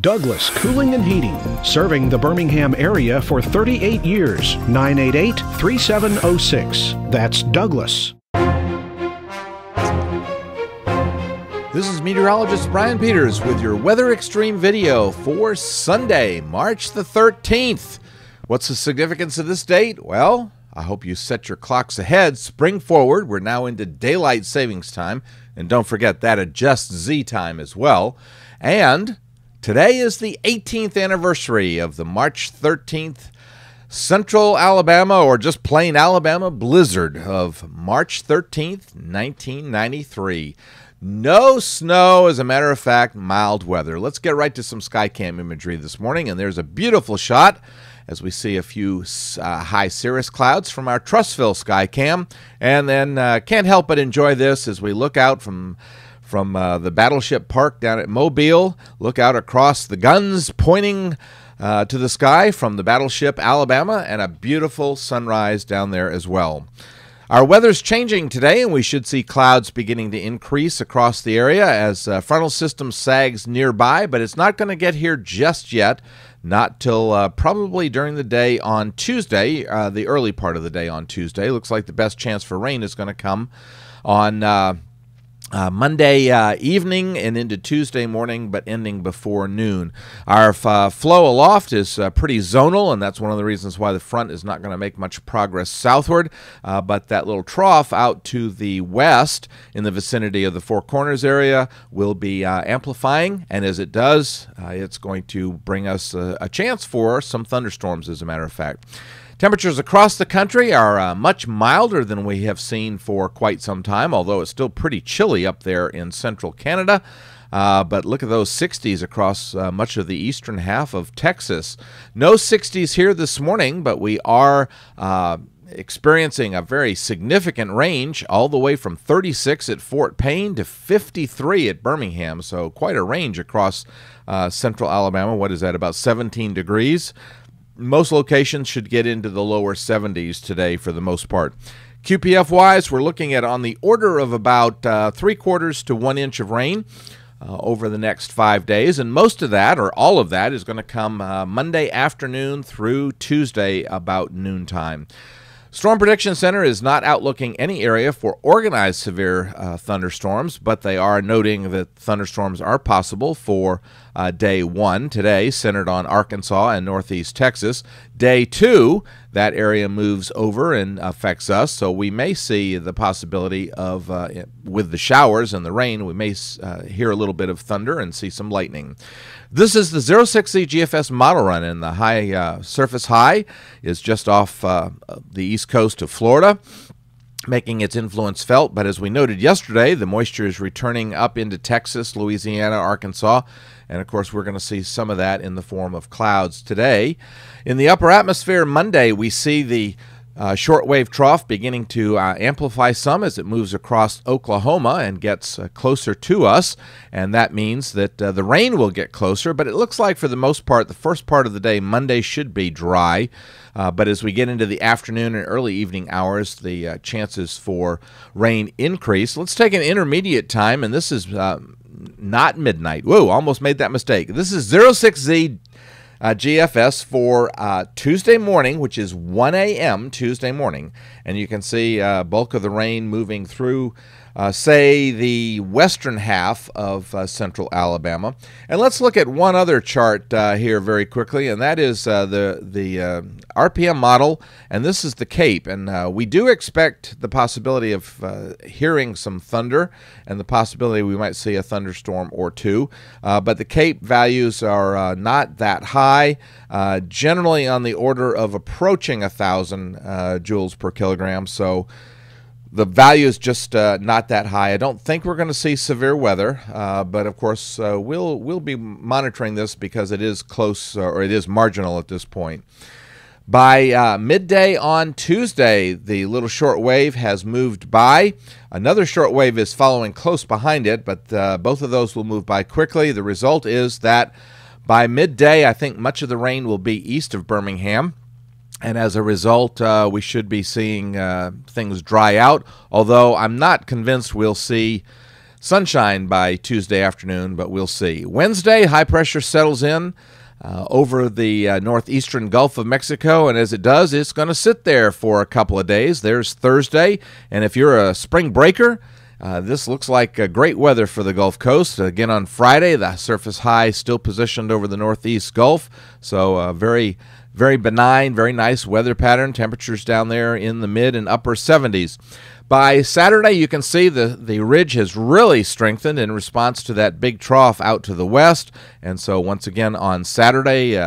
Douglas Cooling and Heating, serving the Birmingham area for 38 years. 988-3706. That's Douglas. This is meteorologist Brian Peters with your Weather Xtreme video for Sunday, March the 13th. What's the significance of this date? Well, I hope you set your clocks ahead. Spring forward. We're now into daylight savings time. And don't forget that adjusts Z time as well. And today is the 18th anniversary of the March 13th Central Alabama, or just plain Alabama, blizzard of March 13th, 1993. No snow, as a matter of fact, mild weather. Let's get right to some Skycam imagery this morning, and there's a beautiful shot as we see a few high cirrus clouds from our Trussville Skycam, and then can't help but enjoy this as we look out from the Battleship Park down at Mobile, look out across the guns pointing to the sky from the Battleship Alabama, and a beautiful sunrise down there as well. Our weather's changing today, and we should see clouds beginning to increase across the area as frontal system sags nearby, but it's not going to get here just yet, not till probably during the day on Tuesday, the early part of the day on Tuesday. Looks like the best chance for rain is going to come on Monday evening and into Tuesday morning, but ending before noon. Our flow aloft is pretty zonal, and that's one of the reasons why the front is not going to make much progress southward. But that little trough out to the west in the vicinity of the Four Corners area will be amplifying, and as it does, it's going to bring us a chance for some thunderstorms, as a matter of fact. Temperatures across the country are much milder than we have seen for quite some time, although it's still pretty chilly up there in central Canada. But look at those 60s across much of the eastern half of Texas. No 60s here this morning, but we are experiencing a very significant range all the way from 36 at Fort Payne to 53 at Birmingham. So quite a range across central Alabama. What is that, about 17 degrees? Most locations should get into the lower 70s today for the most part. QPF-wise, we're looking at on the order of about 3/4 to 1 inch of rain over the next 5 days, and most of that, or all of that, is going to come Monday afternoon through Tuesday about noontime. Storm Prediction Center is not outlooking any area for organized severe thunderstorms, but they are noting that thunderstorms are possible for day 1 today, centered on Arkansas and northeast Texas. Day 2, that area moves over and affects us, so we may see the possibility of, with the showers and the rain, we may hear a little bit of thunder and see some lightning. This is the 06Z GFS model run, and the high surface high is just off the east coast of Florida, making its influence felt. But as we noted yesterday, the moisture is returning up into Texas, Louisiana, Arkansas, and of course we're going to see some of that in the form of clouds today. In the upper atmosphere Monday, we see the shortwave trough beginning to amplify some as it moves across Oklahoma and gets closer to us, and that means that the rain will get closer, but it looks like for the most part the first part of the day Monday should be dry, but as we get into the afternoon and early evening hours, the chances for rain increase. Let's take an intermediate time, and this is not midnight. Whoa, almost made that mistake. This is 06Z GFS for Tuesday morning, which is 1 a.m. Tuesday morning, and you can see bulk of the rain moving through, say, the western half of central Alabama. And let's look at one other chart here very quickly, and that is the RPM model, and this is the Cape. And we do expect the possibility of hearing some thunder and the possibility we might see a thunderstorm or two, but the Cape values are not that high, generally on the order of approaching 1,000 joules per kilogram, so the value is just not that high. I don't think we're going to see severe weather, but of course we'll be monitoring this because it is close, or it is marginal at this point. By midday on Tuesday, the little short wave has moved by. Another short wave is following close behind it, but both of those will move by quickly. The result is that by midday, I think much of the rain will be east of Birmingham. And as a result, we should be seeing things dry out, although I'm not convinced we'll see sunshine by Tuesday afternoon, but we'll see. Wednesday, high pressure settles in over the northeastern Gulf of Mexico, and as it does, it's going to sit there for a couple of days. There's Thursday, and if you're a spring breaker, this looks like great weather for the Gulf Coast. Again, on Friday, the surface high still positioned over the northeast Gulf, so very benign, very nice weather pattern. Temperatures down there in the mid and upper 70s. By Saturday, you can see the ridge has really strengthened in response to that big trough out to the west. And so once again on Saturday,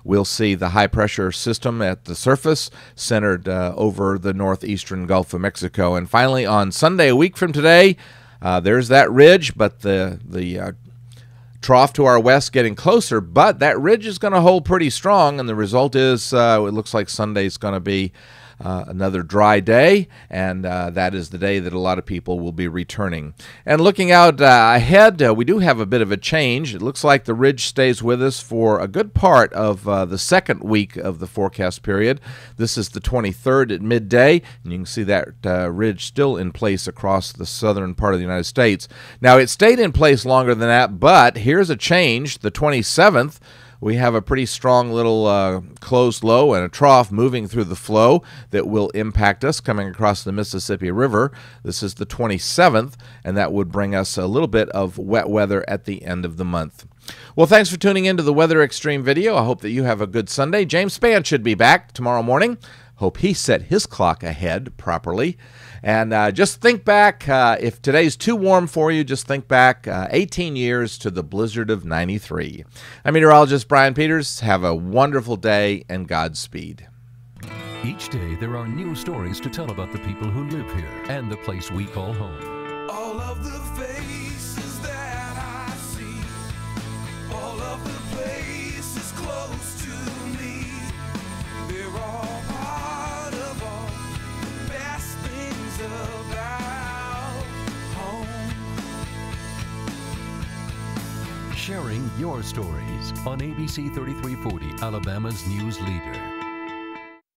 we'll see the high-pressure system at the surface centered over the northeastern Gulf of Mexico. And finally, on Sunday, a week from today, there's that ridge, but the trough to our west getting closer, but that ridge is going to hold pretty strong, and the result is it looks like Sunday's going to be another dry day, and that is the day that a lot of people will be returning. And looking out ahead, we do have a bit of a change. It looks like the ridge stays with us for a good part of the second week of the forecast period. This is the 23rd at midday, and you can see that ridge still in place across the southern part of the United States. Now, it stayed in place longer than that, but here's a change. The 27th, we have a pretty strong little closed low and a trough moving through the flow that will impact us coming across the Mississippi River. This is the 27th, and that would bring us a little bit of wet weather at the end of the month. Well, thanks for tuning into the Weather Xtreme video. I hope that you have a good Sunday. James Spann should be back tomorrow morning. Hope he set his clock ahead properly. And just think back, if today's too warm for you, just think back 18 years to the blizzard of '93. I'm meteorologist Brian Peters. Have a wonderful day and Godspeed. Each day there are new stories to tell about the people who live here and the place we call home. All of the faces that I see, all of the places close to me, they're all part of all the best things about home. Sharing your stories on ABC 3340, Alabama's news leader.